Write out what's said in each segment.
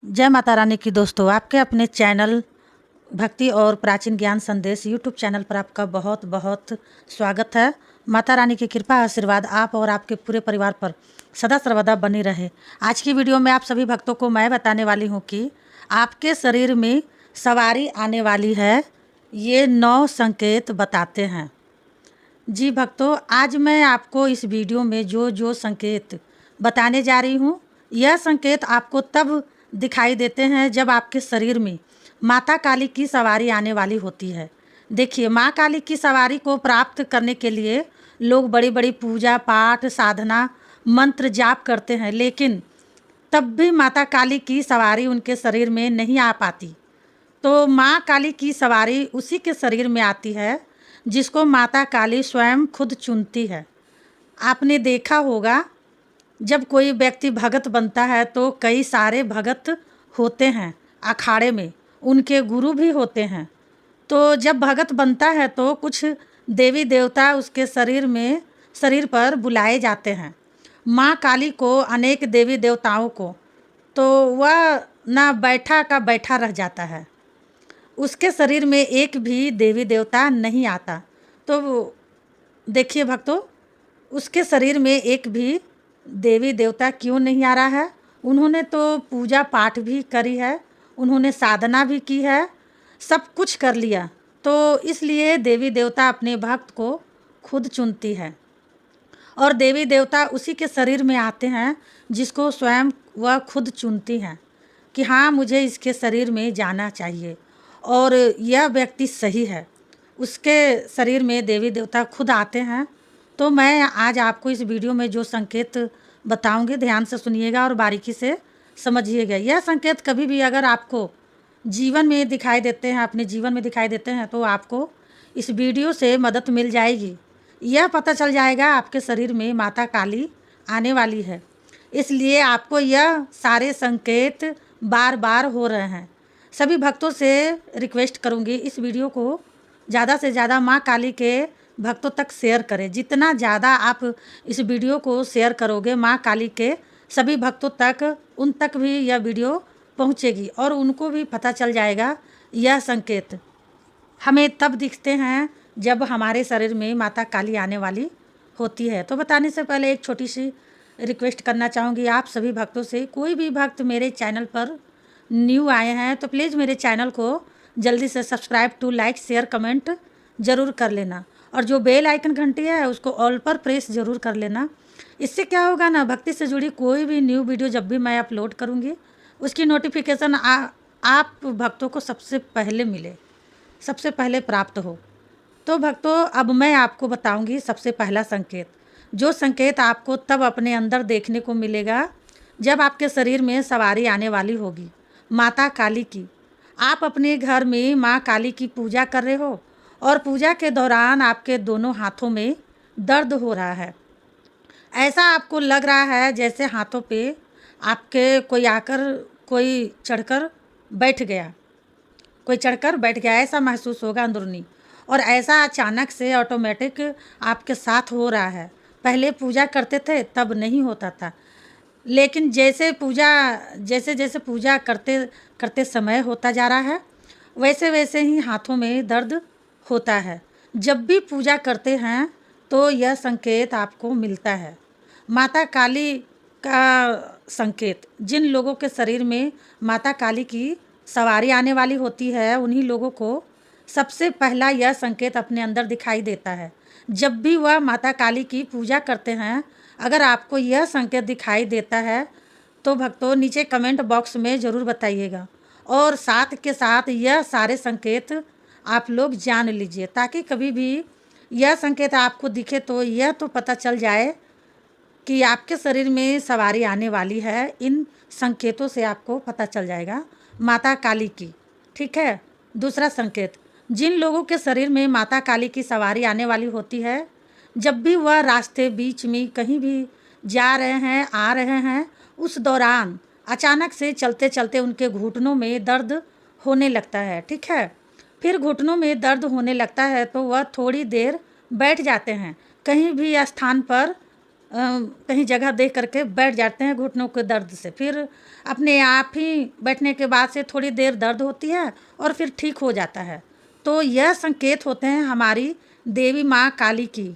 जय माता रानी की दोस्तों, आपके अपने चैनल भक्ति और प्राचीन ज्ञान संदेश यूट्यूब चैनल पर आपका बहुत बहुत स्वागत है। माता रानी की कृपा आशीर्वाद आप और आपके पूरे परिवार पर सदा सर्वदा बनी रहे। आज की वीडियो में आप सभी भक्तों को मैं बताने वाली हूँ कि आपके शरीर में सवारी आने वाली है। ये 9 संकेत बताते हैं। जी भक्तों, आज मैं आपको इस वीडियो में जो संकेत बताने जा रही हूँ, यह संकेत आपको तब दिखाई देते हैं जब आपके शरीर में माता काली की सवारी आने वाली होती है। देखिए, माँ काली की सवारी को प्राप्त करने के लिए लोग बड़ी बड़ी पूजा पाठ साधना मंत्र जाप करते हैं, लेकिन तब भी माता काली की सवारी उनके शरीर में नहीं आ पाती। तो माँ काली की सवारी उसी के शरीर में आती है जिसको माता काली स्वयं खुद चुनती है। आपने देखा होगा, जब कोई व्यक्ति भगत बनता है तो कई सारे भगत होते हैं अखाड़े में, उनके गुरु भी होते हैं। तो जब भगत बनता है तो कुछ देवी देवता उसके शरीर पर बुलाए जाते हैं। माँ काली को अनेक देवी देवताओं को, तो वह ना बैठा का बैठा रह जाता है, उसके शरीर में एक भी देवी देवता नहीं आता। तो देखिए भक्तों, उसके शरीर में एक भी देवी देवता क्यों नहीं आ रहा है? उन्होंने तो पूजा पाठ भी करी है, उन्होंने साधना भी की है, सब कुछ कर लिया, तो इसलिए देवी देवता अपने भक्त को खुद चुनती है और देवी देवता उसी के शरीर में आते हैं जिसको स्वयं वह खुद चुनती हैं कि हाँ, मुझे इसके शरीर में जाना चाहिए और यह व्यक्ति सही है। उसके शरीर में देवी देवता खुद आते हैं। तो मैं आज आपको इस वीडियो में जो संकेत बताऊंगी, ध्यान से सुनिएगा और बारीकी से समझिएगा। यह संकेत कभी भी अगर आपको जीवन में दिखाई देते हैं, अपने जीवन में दिखाई देते हैं, तो आपको इस वीडियो से मदद मिल जाएगी। यह पता चल जाएगा आपके शरीर में माता काली आने वाली है। इसलिए आपको यह सारे संकेत बार बार हो रहे हैं। सभी भक्तों से रिक्वेस्ट करूंगी, इस वीडियो को ज़्यादा से ज़्यादा माँ काली के भक्तों तक शेयर करें। जितना ज़्यादा आप इस वीडियो को शेयर करोगे माँ काली के सभी भक्तों तक, उन तक भी यह वीडियो पहुँचेगी और उनको भी पता चल जाएगा। यह संकेत हमें तब दिखते हैं जब हमारे शरीर में माता काली आने वाली होती है। तो बताने से पहले एक छोटी सी रिक्वेस्ट करना चाहूँगी आप सभी भक्तों से। कोई भी भक्त मेरे चैनल पर न्यू आए हैं तो प्लीज़ मेरे चैनल को जल्दी से subscribe to like share comment ज़रूर कर लेना और जो बेल आइकन घंटी है उसको ऑल पर प्रेस ज़रूर कर लेना। इससे क्या होगा ना, भक्ति से जुड़ी कोई भी न्यू वीडियो जब भी मैं अपलोड करूँगी उसकी नोटिफिकेशन आप भक्तों को सबसे पहले मिले, सबसे पहले प्राप्त हो। तो भक्तों, अब मैं आपको बताऊंगी सबसे पहला संकेत। जो संकेत आपको तब अपने अंदर देखने को मिलेगा जब आपके शरीर में सवारी आने वाली होगी माता काली की। आप अपने घर में माँ काली की पूजा कर रहे हो और पूजा के दौरान आपके दोनों हाथों में दर्द हो रहा है। ऐसा आपको लग रहा है जैसे हाथों पे आपके कोई चढ़कर बैठ गया, ऐसा महसूस होगा अंदरूनी। और ऐसा अचानक से ऑटोमेटिक आपके साथ हो रहा है। पहले पूजा करते थे तब नहीं होता था, लेकिन जैसे जैसे पूजा करते करते समय होता जा रहा है, वैसे वैसे ही हाथों में दर्द होता है। जब भी पूजा करते हैं तो यह संकेत आपको मिलता है। माता काली का संकेत, जिन लोगों के शरीर में माता काली की सवारी आने वाली होती है, उन्हीं लोगों को सबसे पहला यह संकेत अपने अंदर दिखाई देता है। जब भी वह माता काली की पूजा करते हैं, अगर आपको यह संकेत दिखाई देता है तो भक्तों नीचे कमेंट बॉक्स में ज़रूर बताइएगा और साथ के साथ यह सारे संकेत आप लोग जान लीजिए, ताकि कभी भी यह संकेत आपको दिखे तो यह तो पता चल जाए कि आपके शरीर में सवारी आने वाली है। इन संकेतों से आपको पता चल जाएगा माता काली की। ठीक है। दूसरा संकेत, जिन लोगों के शरीर में माता काली की सवारी आने वाली होती है, जब भी वह रास्ते बीच में कहीं भी जा रहे हैं आ रहे हैं, उस दौरान अचानक से चलते चलते उनके घुटनों में दर्द होने लगता है। ठीक है। फिर घुटनों में दर्द होने लगता है तो वह थोड़ी देर बैठ जाते हैं कहीं भी स्थान पर, कहीं जगह देख करके बैठ जाते हैं घुटनों के दर्द से। फिर अपने आप ही बैठने के बाद से थोड़ी देर दर्द होती है और फिर ठीक हो जाता है। तो यह संकेत होते हैं हमारी देवी माँ काली की।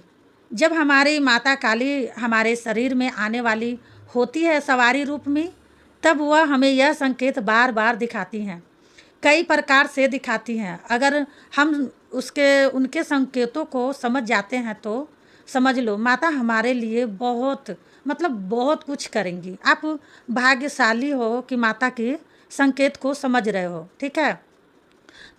जब हमारी माता काली हमारे शरीर में आने वाली होती है सवारी रूप में, तब वह हमें यह संकेत बार बार दिखाती हैं, कई प्रकार से दिखाती हैं। अगर हम उनके संकेतों को समझ जाते हैं तो समझ लो माता हमारे लिए बहुत बहुत कुछ करेंगी। आप भाग्यशाली हो कि माता के संकेत को समझ रहे हो, ठीक है।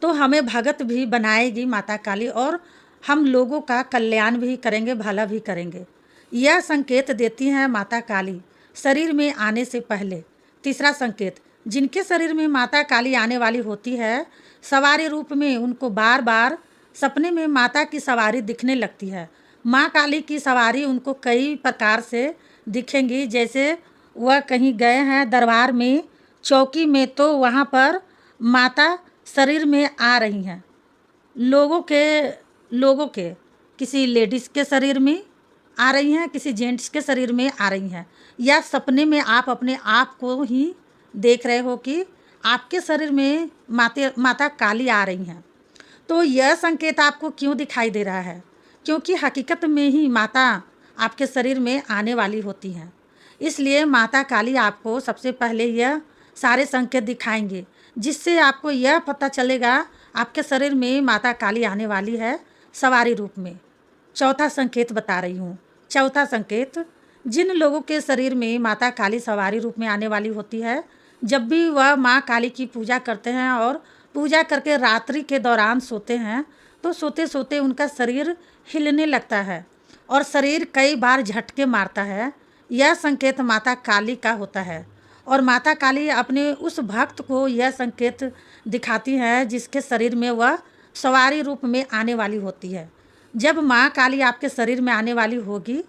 तो हमें भगत भी बनाएगी माता काली और हम लोगों का कल्याण भी करेंगे, भला भी करेंगे। यह संकेत देती हैं माता काली शरीर में आने से पहले। तीसरा संकेत, जिनके शरीर में माता काली आने वाली होती है सवारी रूप में, उनको बार बार सपने में माता की सवारी दिखने लगती है। माँ काली की सवारी उनको कई प्रकार से दिखेंगी, जैसे वह कहीं गए हैं दरबार में, चौकी में, तो वहाँ पर माता शरीर में आ रही हैं। लोगों के किसी लेडीज़ के शरीर में आ रही हैं, किसी जेंट्स के शरीर में आ रही हैं, या सपने में आप अपने आप को ही देख रहे हो कि आपके शरीर में माता काली आ रही हैं। तो यह संकेत आपको क्यों दिखाई दे रहा है? क्योंकि हकीकत में ही माता आपके शरीर में आने वाली होती हैं। इसलिए माता काली आपको सबसे पहले यह सारे संकेत दिखाएंगे, जिससे आपको यह पता चलेगा आपके शरीर में माता काली आने वाली है सवारी रूप में। चौथा संकेत बता रही हूँ। चौथा संकेत, जिन लोगों के शरीर में माता काली सवारी रूप में आने वाली होती है, जब भी वह माँ काली की पूजा करते हैं और पूजा करके रात्रि के दौरान सोते हैं, तो सोते सोते उनका शरीर हिलने लगता है और शरीर कई बार झटके मारता है। यह संकेत माता काली का होता है और माता काली अपने उस भक्त को यह संकेत दिखाती है जिसके शरीर में वह सवारी रूप में आने वाली होती है। जब माँ काली आपके शरीर में आने वाली होगी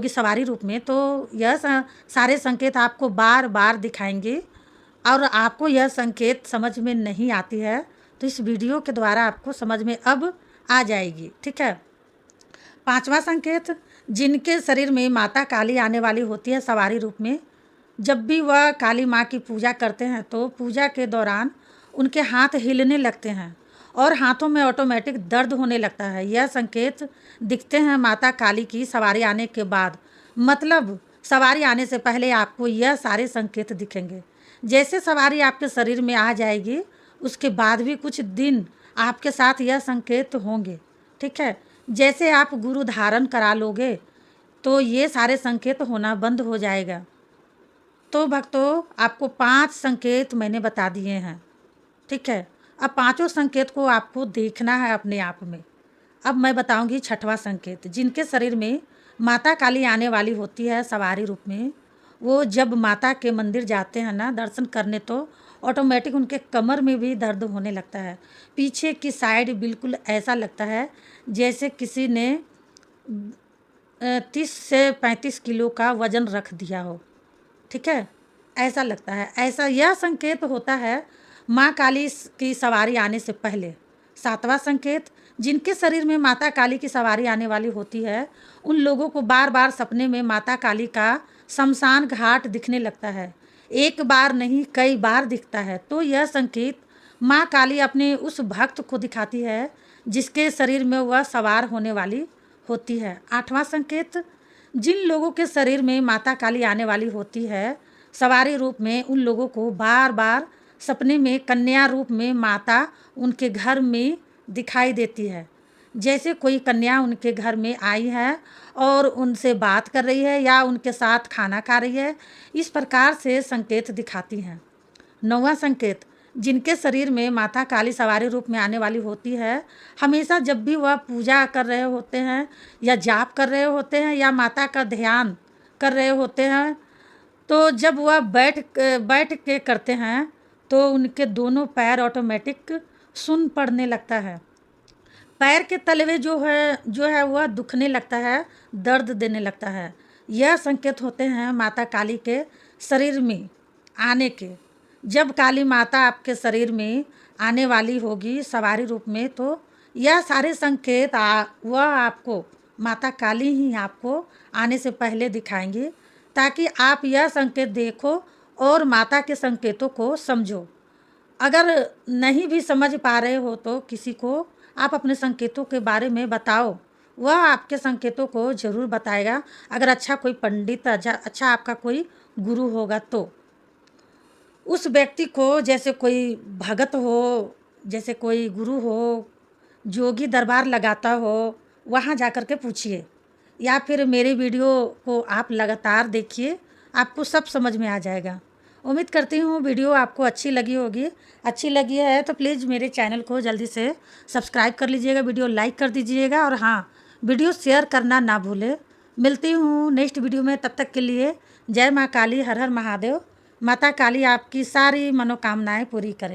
सवारी रूप में, तो यह सारे संकेत आपको बार बार दिखाएंगे। और आपको यह संकेत समझ में नहीं आती है तो इस वीडियो के द्वारा आपको समझ में अब आ जाएगी, ठीक है। पांचवा संकेत, जिनके शरीर में माता काली आने वाली होती है सवारी रूप में, जब भी वह काली माँ की पूजा करते हैं तो पूजा के दौरान उनके हाथ हिलने लगते हैं और हाथों में ऑटोमेटिक दर्द होने लगता है। यह संकेत दिखते हैं माता काली की सवारी आने के बाद, मतलब सवारी आने से पहले आपको यह सारे संकेत दिखेंगे। जैसे सवारी आपके शरीर में आ जाएगी, उसके बाद भी कुछ दिन आपके साथ यह संकेत होंगे, ठीक है। जैसे आप गुरु धारण करा लोगे तो ये सारे संकेत होना बंद हो जाएगा। तो भक्तों, आपको 5 संकेत मैंने बता दिए हैं, ठीक है। अब पांचों संकेत को आपको देखना है अपने आप में। अब मैं बताऊंगी छठवां संकेत, जिनके शरीर में माता काली आने वाली होती है सवारी रूप में, वो जब माता के मंदिर जाते हैं ना दर्शन करने, तो ऑटोमेटिक उनके कमर में भी दर्द होने लगता है। पीछे की साइड बिल्कुल ऐसा लगता है जैसे किसी ने 30 से 35 किलो का वज़न रख दिया हो, ठीक है, ऐसा लगता है। ऐसा यह संकेत होता है माँ काली की सवारी आने से पहले। सातवां संकेत, जिनके शरीर में माता काली की सवारी आने वाली होती है, उन लोगों को बार बार सपने में माता काली का शमशान घाट दिखने लगता है। एक बार नहीं, कई बार दिखता है। तो यह संकेत माँ काली अपने उस भक्त को दिखाती है जिसके शरीर में वह सवार होने वाली होती है। आठवां संकेत, जिन लोगों के शरीर में माता काली आने वाली होती है सवारी रूप में, उन लोगों को बार बार सपने में कन्या रूप में माता उनके घर में दिखाई देती है। जैसे कोई कन्या उनके घर में आई है और उनसे बात कर रही है या उनके साथ खाना खा रही है, इस प्रकार से संकेत दिखाती हैं। 9वां संकेत, जिनके शरीर में माता काली सवारी रूप में आने वाली होती है, हमेशा जब भी वह पूजा कर रहे होते हैं या जाप कर रहे होते हैं या माता का ध्यान कर रहे होते हैं, तो जब वह बैठ के करते हैं तो उनके दोनों पैर ऑटोमेटिक सुन्न पड़ने लगता है। पैर के तलवे जो है वह दुखने लगता है, दर्द देने लगता है। यह संकेत होते हैं माता काली के शरीर में आने के। जब काली माता आपके शरीर में आने वाली होगी सवारी रूप में, तो यह सारे संकेत वह आपको माता काली ही आपको आने से पहले दिखाएंगी, ताकि आप यह संकेत देखो और माता के संकेतों को समझो। अगर नहीं भी समझ पा रहे हो तो किसी को आप अपने संकेतों के बारे में बताओ, वह आपके संकेतों को ज़रूर बताएगा। अगर अच्छा कोई पंडित, अच्छा आपका कोई गुरु होगा तो उस व्यक्ति को, जैसे कोई भगत हो, जैसे कोई गुरु हो, जोगी दरबार लगाता हो, वहाँ जाकर के पूछिए, या फिर मेरे वीडियो को आप लगातार देखिए, आपको सब समझ में आ जाएगा। उम्मीद करती हूँ वीडियो आपको अच्छी लगी होगी। अच्छी लगी है तो प्लीज़ मेरे चैनल को जल्दी से सब्सक्राइब कर लीजिएगा, वीडियो लाइक कर दीजिएगा, और हाँ, वीडियो शेयर करना ना भूलें। मिलती हूँ नेक्स्ट वीडियो में, तब तक के लिए जय माँ काली, हर हर महादेव। माता काली आपकी सारी मनोकामनाएं पूरी करे।